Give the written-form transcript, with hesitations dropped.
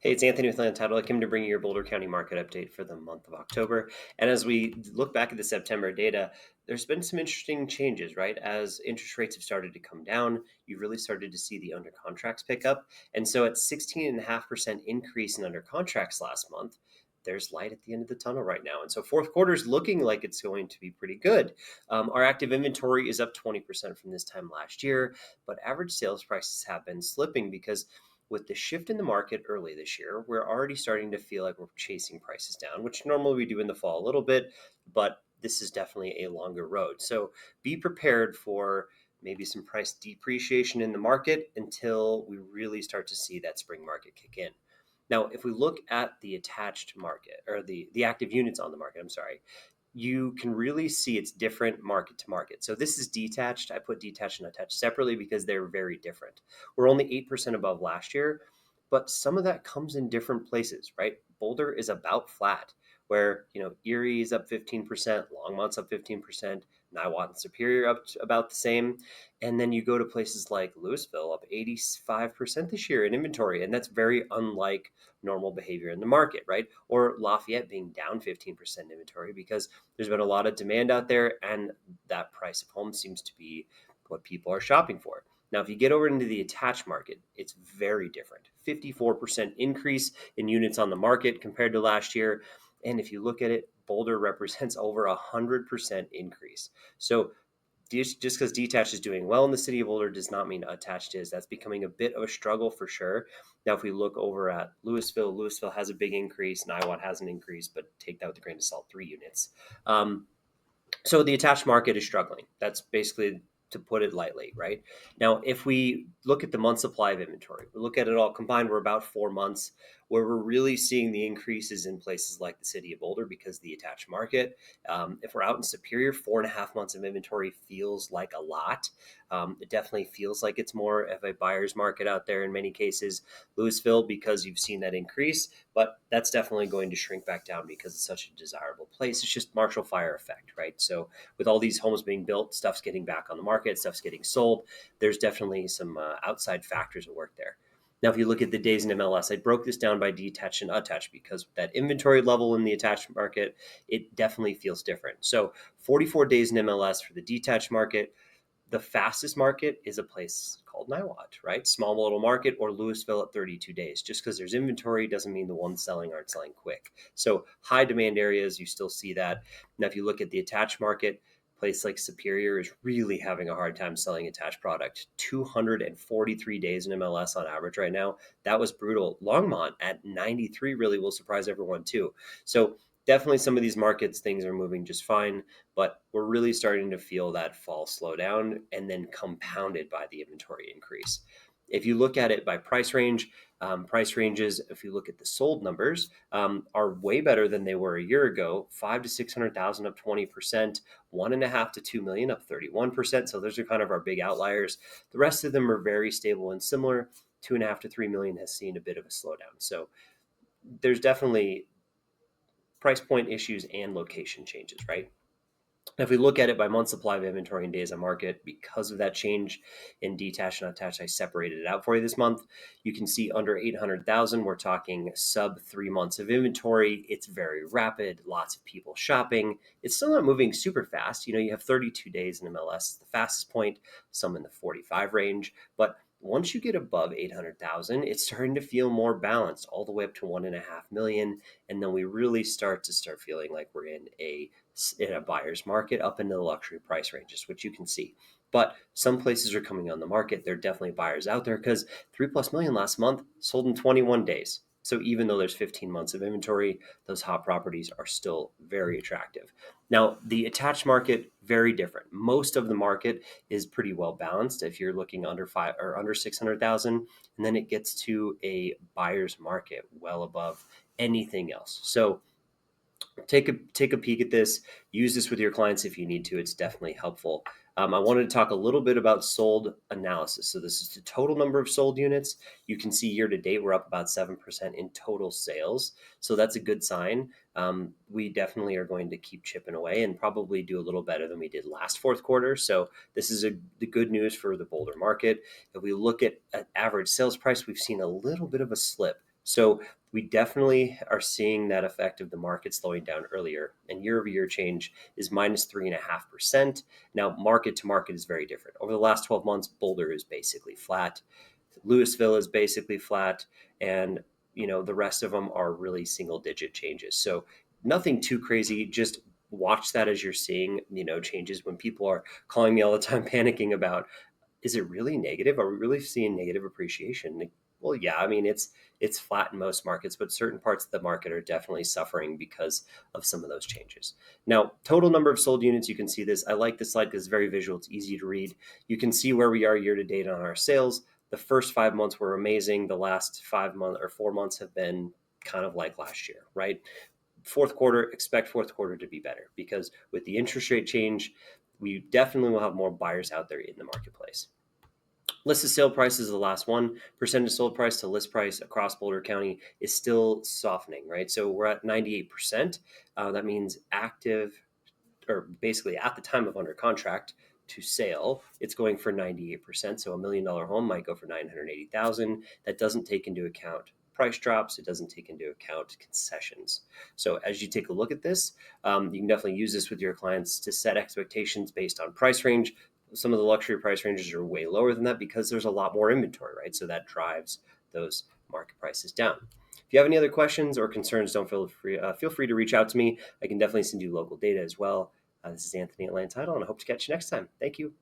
Hey, it's Anthony with Land Title. I came to bring you your Boulder County market update for the month of October. And as we look back at the September data, there's been some interesting changes, right? As interest rates have started to come down, you really started to see the under contracts pick up. And so at 16.5% increase in under contracts last month, there's light at the end of the tunnel right now. And so fourth quarter is looking like it's going to be pretty good. Our active inventory is up 20% from this time last year, but average sales prices have been slipping because with the shift in the market early this year, we're already starting to feel like we're chasing prices down, which normally we do in the fall a little bit, but this is definitely a longer road. So be prepared for maybe some price depreciation in the market until we really start to see that spring market kick in. Now, if we look at the attached market or the active units on the market, I'm sorry, you can really see it's different market to market. So this is detached. I put detached and attached separately because they're very different. We're only 8% above last year, but some of that comes in different places, right? Boulder is about flat, where, Erie is up 15%, Longmont's up 15%, Niwot and Superior up about the same. And then you go to places like Louisville up 85% this year in inventory. And that's very unlike normal behavior in the market, right? Or Lafayette being down 15% inventory because there's been a lot of demand out there and that price of home seems to be what people are shopping for. Now, if you get over into the attached market, it's very different. 54% increase in units on the market compared to last year. And if you look at it, Boulder represents over 100% increase. So just because detached is doing well in the city of Boulder does not mean attached is. That's becoming a bit of a struggle for sure. Now, if we look over at Louisville has a big increase. Niwot has an increase, but take that with a grain of salt, 3 units. So the attached market is struggling. That's basically to put it lightly, right? Now, if we look at the month supply of inventory, we look at it all combined, we're about 4 months where we're really seeing the increases in places like the city of Boulder because of the attached market. If we're out in Superior, 4.5 months of inventory feels like a lot. It definitely feels like it's more of a buyer's market out there in many cases. Louisville, because you've seen that increase, but that's definitely going to shrink back down because it's such a desirable place. It's just Marshall Fire effect, right? So with all these homes being built, stuff's getting back on the market, stuff's getting sold. There's definitely some outside factors at work there. Now, if you look at the days in MLS, I broke this down by detached and attached because that inventory level in the attached market, it definitely feels different. So 44 days in MLS for the detached market. The fastest market is a place called Niwot, right? Small little market, or Louisville at 32 days. Just because there's inventory doesn't mean the ones selling aren't selling quick. So high demand areas, you still see that. Now, if you look at the attached market, a place like Superior is really having a hard time selling attached product. 243 days in MLS on average right now. That was brutal. Longmont at 93 really will surprise everyone too. So definitely some of these markets, things are moving just fine, but we're really starting to feel that fall slow down and then compounded by the inventory increase. If you look at it by price range, price ranges, if you look at the sold numbers, are way better than they were a year ago. 5 to 600,000 up 20%, 1.5 to 2 million up 31%. So those are kind of our big outliers. The rest of them are very stable and similar. 2.5 to 3 million has seen a bit of a slowdown. So there's definitely price point issues and location changes, right? If we look at it by month supply of inventory and days on market, because of that change in detached and attached, I separated it out for you this month. You can see under 800,000, we're talking sub 3 months of inventory. It's very rapid, lots of people shopping. It's still not moving super fast. You have 32 days in MLS, the fastest point, some in the 45 range. But once you get above 800,000, it's starting to feel more balanced all the way up to 1.5 million. And then we really start feeling like we're in a buyer's market up into the luxury price ranges, which you can see. But some places are coming on the market. There are definitely buyers out there because 3+ million last month sold in 21 days. So even though there's 15 months of inventory, those hot properties are still very attractive. Now, the attached market, very different. Most of the market is pretty well balanced if you're looking under 600,000, and then it gets to a buyer's market well above anything else. So take a peek at this. Use this with your clients if you need to. It's definitely helpful. I wanted to talk a little bit about sold analysis. So this is the total number of sold units. You can see year to date we're up about 7% in total sales. So that's a good sign. We definitely are going to keep chipping away and probably do a little better than we did last fourth quarter. So this is the good news for the Boulder market. If we look at average sales price, we've seen a little bit of a slip So we definitely are seeing that effect of the market slowing down earlier. And year over year change is minus 3.5%. Now, market to market is very different. Over the last 12 months, Boulder is basically flat. Louisville is basically flat. And the rest of them are really single digit changes. So nothing too crazy. Just watch that as you're seeing, changes when people are calling me all the time panicking about, is it really negative? Are we really seeing negative appreciation? Like, well, yeah, I mean it's flat in most markets, but certain parts of the market are definitely suffering because of some of those changes. Now, total number of sold units, you can see this. I like this slide because it's very visual. It's easy to read. You can see where we are year to date on our sales. The first 5 months were amazing. The last 5 months or 4 months have been kind of like last year, right? Fourth quarter, expect fourth quarter to be better because with the interest rate change, we definitely will have more buyers out there in the marketplace. Listed sale price is the last one. Percentage sold price to list price across Boulder County is still softening, right? So we're at 98%. That means active, or basically at the time of under contract to sale, it's going for 98%. So $1 million home might go for 980,000. That doesn't take into account price drops. It doesn't take into account concessions. So as you take a look at this, you can definitely use this with your clients to set expectations based on price range. Some of the luxury price ranges are way lower than that because there's a lot more inventory, right? So that drives those market prices down. If you have any other questions or concerns, don't feel free to reach out to me. I can definitely send you local data as well. This is Anthony at Land Title, and I hope to catch you next time. Thank you.